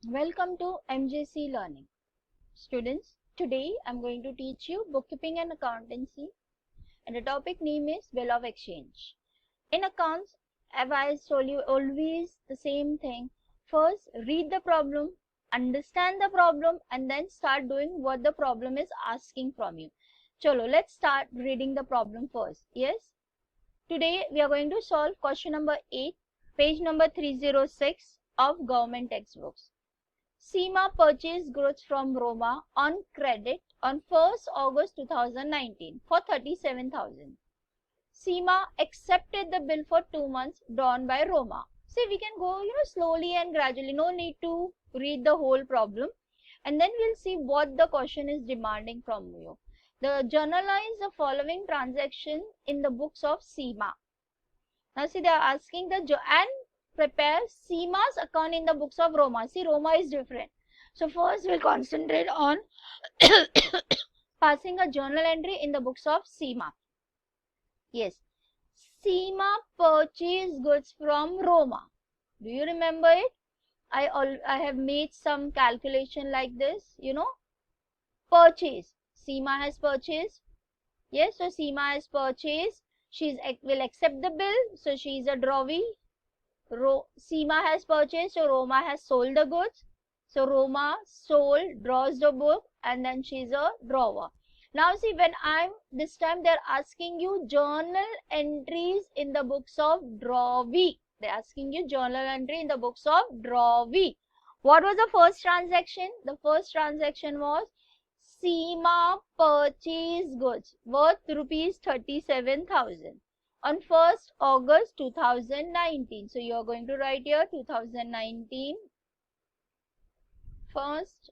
Welcome to MJC Learning. Students, today I'm going to teach you bookkeeping and accountancy, and the topic name is Bill of Exchange. In accounts, as I told you, always the same thing. First, read the problem, understand the problem, and then start doing what the problem is asking from you. Chalo, let's start reading the problem first. Yes? Today we are going to solve question number 8, page number 306 of government textbooks. Seema purchased goods from Roma on credit on 1st August 2019 for 37,000. Seema accepted the bill for 2 months drawn by Roma. See, we can go slowly and gradually. No need to read the whole problem. And then we'll see what the question is demanding from you. Journalize the following transaction in the books of Seema. Now see, they are asking and prepare Seema's account in the books of Roma. See, Roma is different. So first we'll concentrate on passing a journal entry in the books of Seema. Yes, Seema purchased goods from Roma. Do you remember it? I have made some calculation like this, purchase. Seema has purchased. Yes, so Seema has purchased. She will accept the bill, so she is a drawee. Seema has purchased, so Roma has sold the goods. So Roma sold, draws the book, and then she's a drawer. Now see, this time they're asking you journal entries in the books of drawee. They're asking you journal entry in the books of drawee. What was the first transaction? The first transaction was Seema purchased goods worth rupees 37,000. On 1st August 2019. So you are going to write here 2019, 1st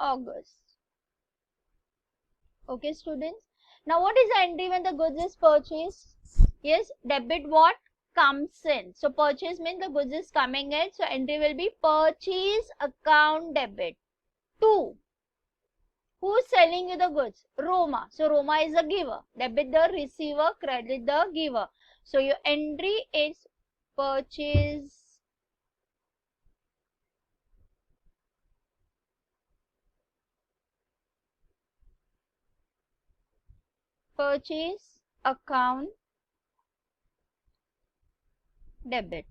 August. Okay, students. Now what is the entry when the goods is purchased? Yes, debit what? Comes in. So purchase means the goods is coming in. So entry will be purchase account debit. 2. Who's selling you the goods? Roma. So Roma is the giver. Debit the receiver, credit the giver. So your entry is purchase account debit.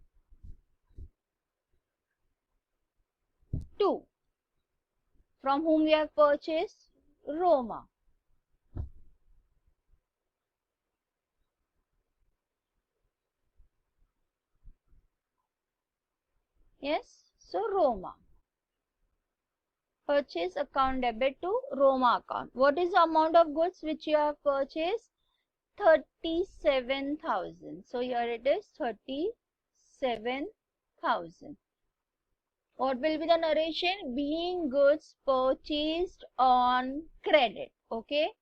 2. From whom we have purchased? Roma. Yes, so Roma. Purchase account debit to Roma account. What is the amount of goods which you have purchased? 37,000. So here it is 37,000. What will be the narration? Being goods purchased on credit. Okay.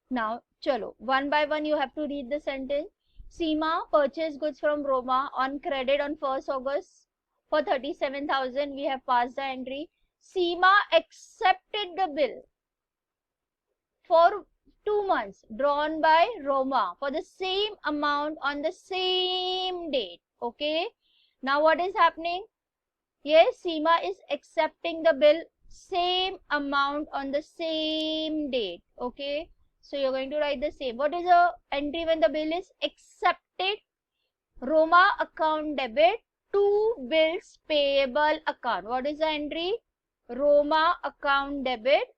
Now, chalo. One by one you have to read the sentence. Seema purchased goods from Roma on credit on 1st August for 37,000. We have passed the entry. Seema accepted the bill for 2 months drawn by Roma for the same amount on the same date. Okay. Now what is happening? Yes, Seema is accepting the bill same amount on the same date. Okay. So you're going to write the same. What is the entry when the bill is accepted? Roma account debit to bills payable account. What is the entry? Roma account debit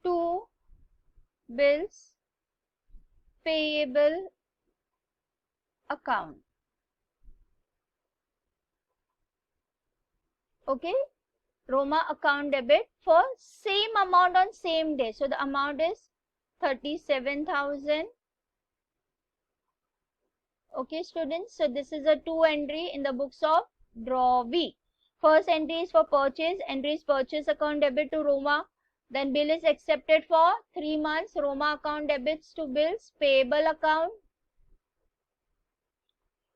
to bills payable account. Okay, Roma account debit for same amount on same day. So the amount is 37,000. Okay, students. So this is a 2 entry in the books of drawee. First entry is for purchase. Entry is purchase account debit to Roma. Then bill is accepted for 3 months. Roma account debits to bills payable account.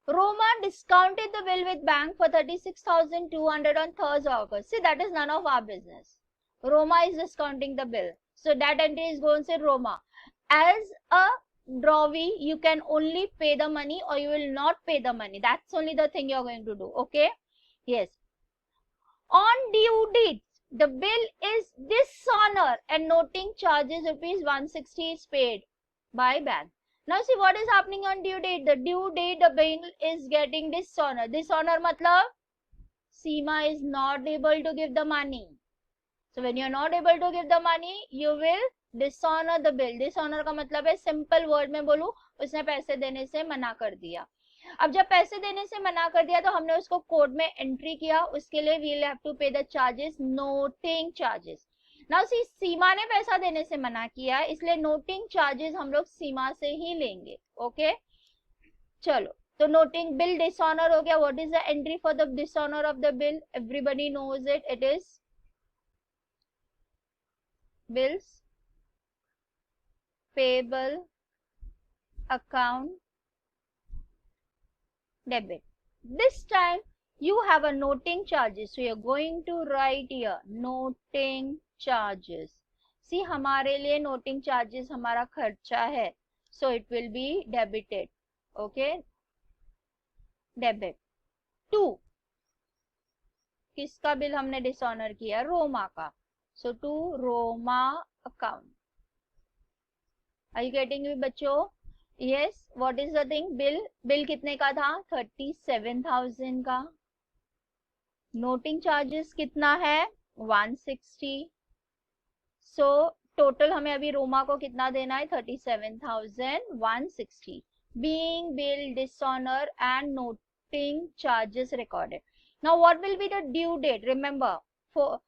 Roma discounted the bill with bank for 36,200 on 3rd August. See, that is none of our business. Roma is discounting the bill, so that entry is going to say Roma. As a drawee, you can only pay the money or you will not pay the money. That's only the thing you're going to do. Okay, yes. On due date, the bill is dishonor and noting charges ₹160 is paid by bank. Now see what is happening on due date. The due date, the bill is getting dishonor. Dishonor matlab Seema is not able to give the money. So when you are not able to give the money, you will dishonor the bill. Dishonor का मतलब है, simple word में बोलूं, उसने पैसे देने से मना कर दिया. अब जब पैसे देने से मना कर दिया तो हमने उसको कोड में एंट्री किया. उसके लिए we will have to pay the charges, noting charges. Now see Seema ने पैसा देने से मना किया, इसलिए नोटिंग चार्जेस हम लोग सीमा से ही लेंगे. ओके, चलो, तो नोटिंग बिल डिसऑनर हो गया. What is the entry for the dishonour of the bill? Everybody knows it. It is bills payable account debit. This time you have a noting charges, so you're going to write here noting charges. See, हमारे लिए noting charges हमारा खर्चा है, so it will be debited. Okay, debit. 2, किसका bill हमने dishonour किया? रोमा का. So to Roma account. Are you getting me बच्चों? Yes. What is the thing? Bill कितने का था? 37,000 का. नोटिंग चार्जेस कितना है? 160. So टोटल हमें अभी रोमा को कितना देना है? 37,160. Being bill dishonor and noting charges recorded. Now what will be the due date? Remember, for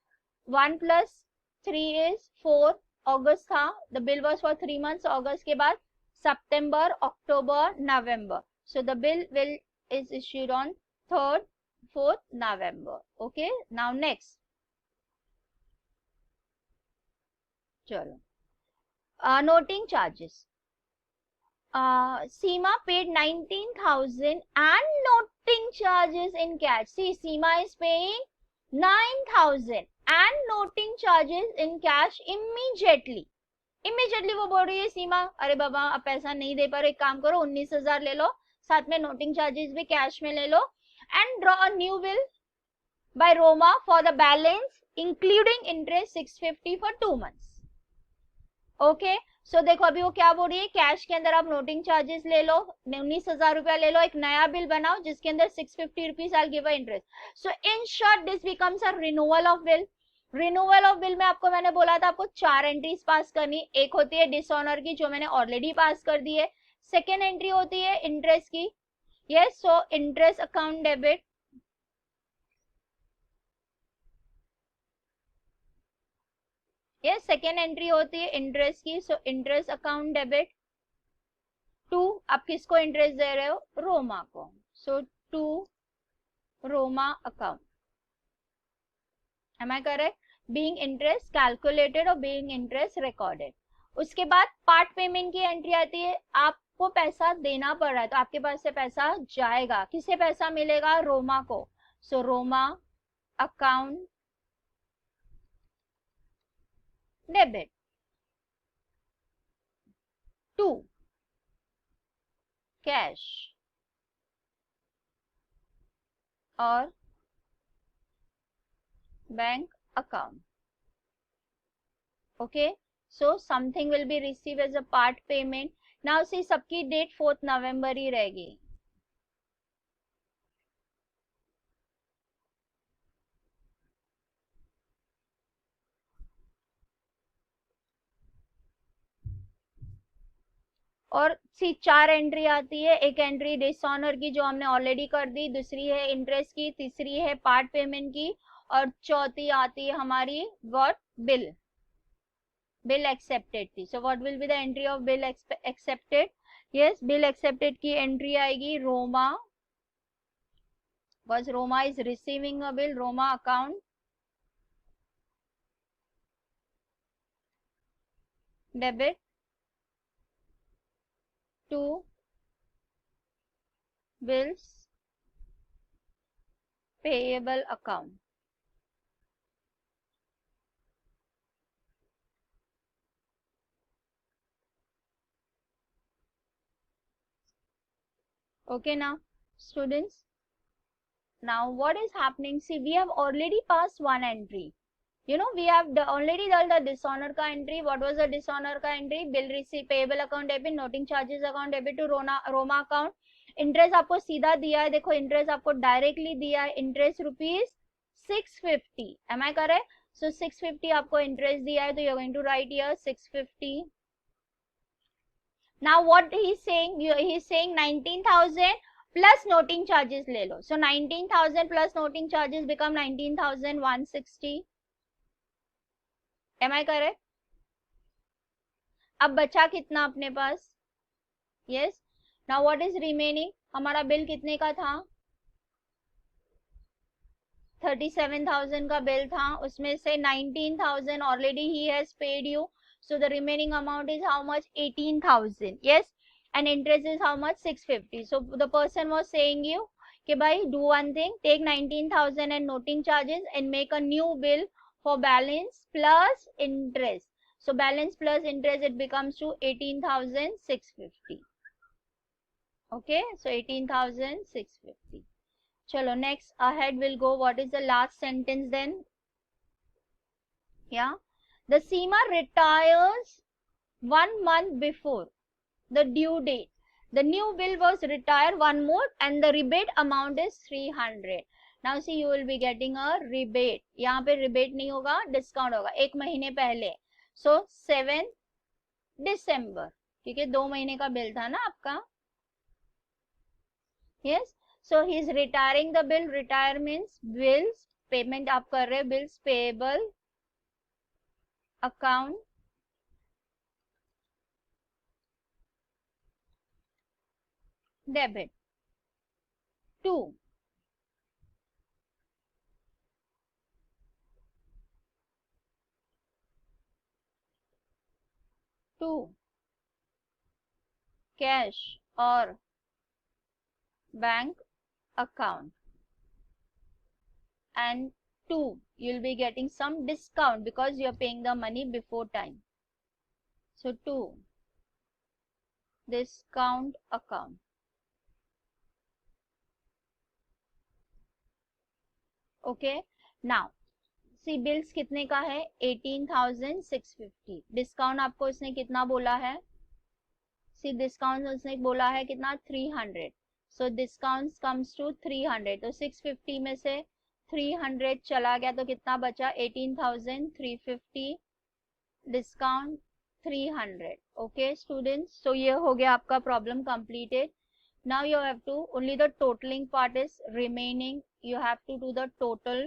1 plus 3 is 4. August था, the bill was for 3 months. August के बाद September, October, November. So the bill is issued on 3rd, 4th November. Okay, now next. चलो, noting charges. Seema paid 19,000 and noting charges in cash. See, Seema is paying 9,000 and noting charges in cash immediately. वो बोल रही है सीमा, अरे बाबा अब पैसा नहीं दे पा रहे, एक काम करो 19,000 ले लो, साथ में नोटिंग चार्जेस भी कैश में ले लो, and draw a new bill by Roma for the balance including interest 650 for 2 months. Okay, so देखो अभी वो क्या बोल रही है, कैश के अंदर आप नोटिंग चार्जेस ले लो, 19,000 रुपया ले लो, एक नया बिल बनाओ जिसके अंदर 650 rupees I give a interest. So in short this becomes a renewal of bill. Renewal of bill में आपको मैंने बोला था आपको 4 एंट्रीज पास करनी. एक होती है डिसऑनर की, जो मैंने ऑलरेडी पास कर दी है. सेकेंड एंट्री होती है इंटरेस्ट की. Yes, so interest account debit. Yes, second entry होती है इंटरेस्ट की, सो इंटरेस्ट अकाउंट डेबिट. 2, आप किसको इंटरेस्ट दे रहे हो? रोमा को. सो 2 Roma account. Am I correct? Being interest calculated और being interest recorded. उसके बाद पार्ट पेमेंट की एंट्री आती है. आपको पैसा देना पड़ रहा है तो आपके पास से पैसा जाएगा. किसे पैसा मिलेगा? रोमा को. सो रोमा अकाउंट डेबिट. 2 कैश और bank account. Okay, so something will be received as a part payment. Now see, सबकी डेट 4th November ही रहेगी. और सी 4 एंट्री आती है. एक एंट्री डिसऑनर की जो हमने ऑलरेडी कर दी, दूसरी है इंटरेस्ट की, तीसरी है पार्ट पेमेंट की, और चौथी आती है हमारी व्हाट? बिल एक्सेप्टेड थी. So what will be the entry of bill accepted? Yes, bill accepted की एंट्री आएगी रोमा. बस Roma is receiving a bill. Roma account debit. 2 bills payable account. Okay, now students, now what is happening? See, we have already passed one entry. You know, we have already done the dishonor ka entry. What was the dishonor ka entry? Bill receipt, payable account debit, noting charges account debit to Roma account. Interest आपको सीधा दिया है, देखो interest आपको directly दिया है, interest rupees 650. Am I correct? So 650 आपको interest दिया है, तो you are going to write here 650. Now what he is saying, he is saying 19,000 plus noting charges ले लो. So 19,000 plus noting charges become 19,160. Am I correct? अब बचा कितना अपने पास? Yes. Now what is remaining? हमारा बिल कितने का था? 37,000 का बिल था, उसमें से 19,000 ऑलरेडी ही has paid you, so the remaining amount is how much? 18,000. Yes. And interest is how much? 650. So the person was saying you कि भाई do one thing, take 19,000 and noting charges and make a new bill for balance plus interest. So balance plus interest, it becomes to 18,650. Okay, so 18,650. Chalo, next ahead we'll go. What is the last sentence then? Yeah, the Seema retires 1 month before the due date. The new bill was retired one more and the rebate amount is 300. Now see, you will be getting a rebate. यहाँ पे rebate नहीं होगा, discount होगा, 1 महीने पहले. So 7 December, क्योंकि 2 महीने का बिल था ना आपका. Yes. So he is retiring the bill. Retire means bills payment आप कर रहे हो, bills payable account debit to cash or bank account, and 2 you'll be getting some discount because you're paying the money before time. So 2 discount account. Okay, now see bills कितने का है? 18,650. Discount आपको इसने कितना बोला है? सी डिस्काउंट उसने बोला है कितना? 300. So discount comes to 300. तो 650 में से 300 चला गया तो कितना बचा? 18,350. डिस्काउंट 300. ओके स्टूडेंट्स, सो ये हो गया आपका problem completed. Now you have to only the totalling part is remaining. You have to do the total.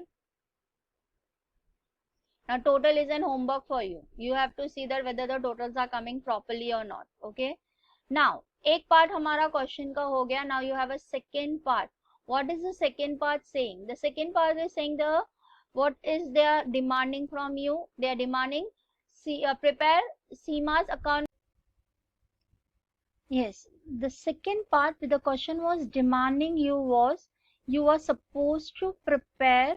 Now total is an homework for you. You have to see that whether the totals are coming properly or not. Okay. Now एक part हमारा question का हो गया. Now you have a second part. What is the second part saying? The second part is saying what is they are demanding from you. They are demanding prepare Seema's account. Yes, the second part with the question was demanding you are supposed to prepare,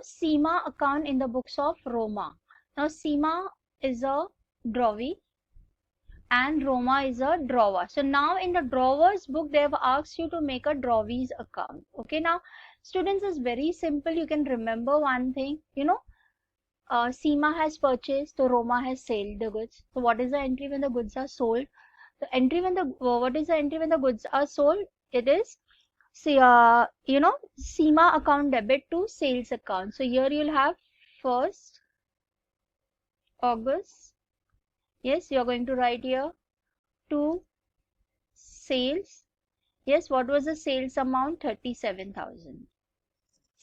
Seema account in the books of Roma. Now Seema is a drawee and Roma is a drawer. So now in the drawer's book they have asked you to make a drawee's account. Okay, now students, is very simple. You can remember one thing, Seema has purchased, so Roma has sold the goods. So what is the entry when the goods are sold? The entry when what is the entry when the goods are sold? It is Seema account debit to sales account. So here you'll have 1st August. Yes, you're going to write here to sales. Yes, what was the sales amount? 37,000.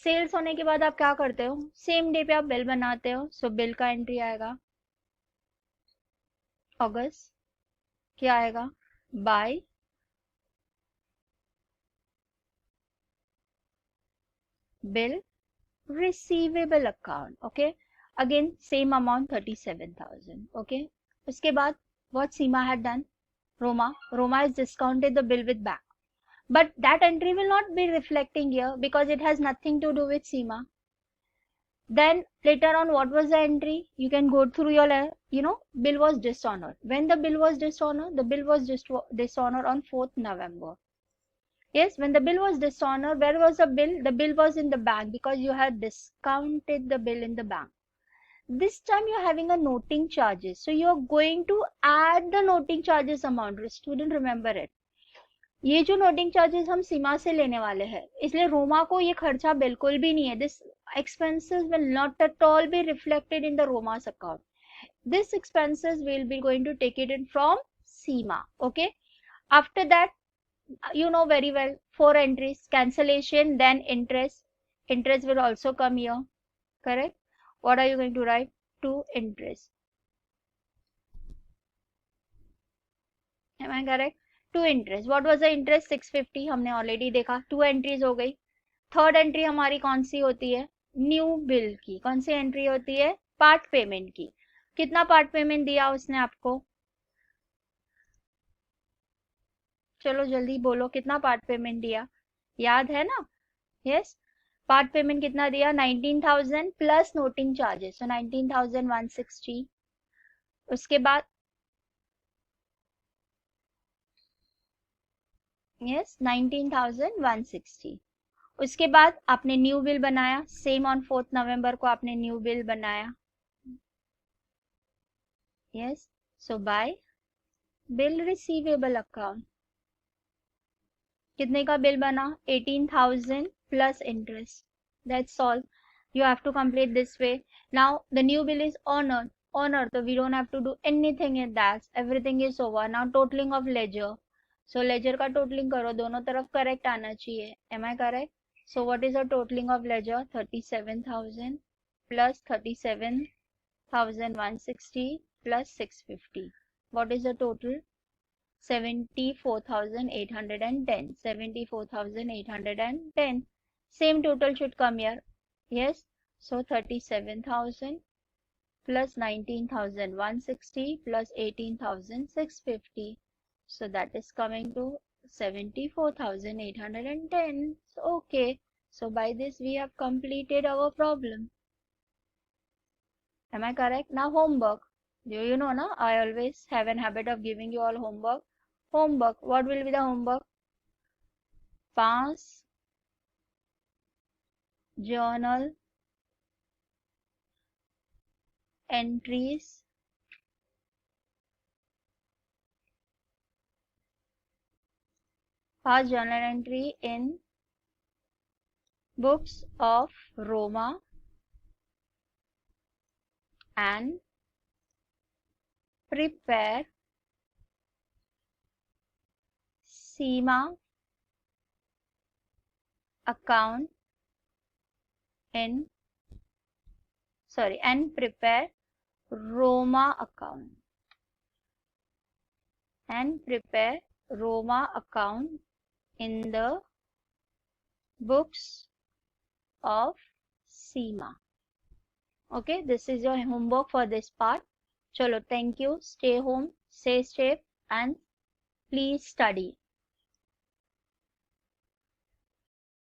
Sales होने के बाद आप क्या करते हो? Same day पे आप bill बनाते हो. सो बिल का एंट्री आएगा अगस्त. क्या आएगा? By bill receivable account. Okay, again same amount 37,000. Okay, उसके बाद what Seema had done? Roma has discounted the bill with back, but that entry will not be reflecting here because it has nothing to do with Seema. Then later on, what was the entry? You can go through your bill was dishonored. When the bill was dishonored? The bill was dishonored on 4th November. Yes, when the bill was dishonored, where was the bill? The bill was in the bank because you had discounted the bill in the bank. This time you're having a noting charges. So you're going to add the noting charges amount. Student, remember it. ये जो noting charges हम सीमा से लेने वाले हैं, इसलिए रोमा को ये खर्चा बिल्कुल भी नहीं है. This expenses will not at all be reflected in the Roma's account. This expenses will be going to take it in from Seema. Okay. After that, you know very well, 4 entries: cancellation, then interest. Interest will also come here. Correct. What are you going to write? To interest. Am I correct? To interest. What was the interest? 650. हमने already देखा. 2 entries हो गई. Third entry हमारी कौन सी होती है? New bill की. कौन सी एंट्री होती है? पार्ट पेमेंट की. कितना पार्ट पेमेंट दिया उसने आपको? चलो जल्दी बोलो, कितना पार्ट पेमेंट दिया? याद है ना? यस. पार्ट पेमेंट कितना दिया? 19,000 प्लस नोटिंग चार्जेस. सो 19,160. उसके बाद यस 19,160. उसके बाद आपने न्यू बिल बनाया. सेम ऑन 4 नवंबर को आपने न्यू बिल बनाया. यस. सो बाय बिल रिसीवेबल अकाउंट कितने का बिल बना? 18,000 plus interest. That's all. You have to complete this way. Now the new bill is honored. So we don't have to do anything in that. Everything is over. Now totaling of ledger. So ledger का totaling करो. दोनों तरफ correct आना चाहिए. Am I correct? So what is the totaling of ledger? 37,000 plus 37,160 plus 650. What is the total? 74,810. 74,810. Same total should come here. Yes. So 37,000 plus 19,160 plus 18,650. So that is coming to 74,810. So okay. So by this we have completed our problem. Am I correct? Now homework. You know, na? I always have an habit of giving you all homework. Homework. What will be the homework? Pass journal entries in books of Roma and prepare Seema account and prepare Roma account in the books of Seema. Okay, this is your homework for this part. Chalo, thank you. Stay home, stay safe, and please study.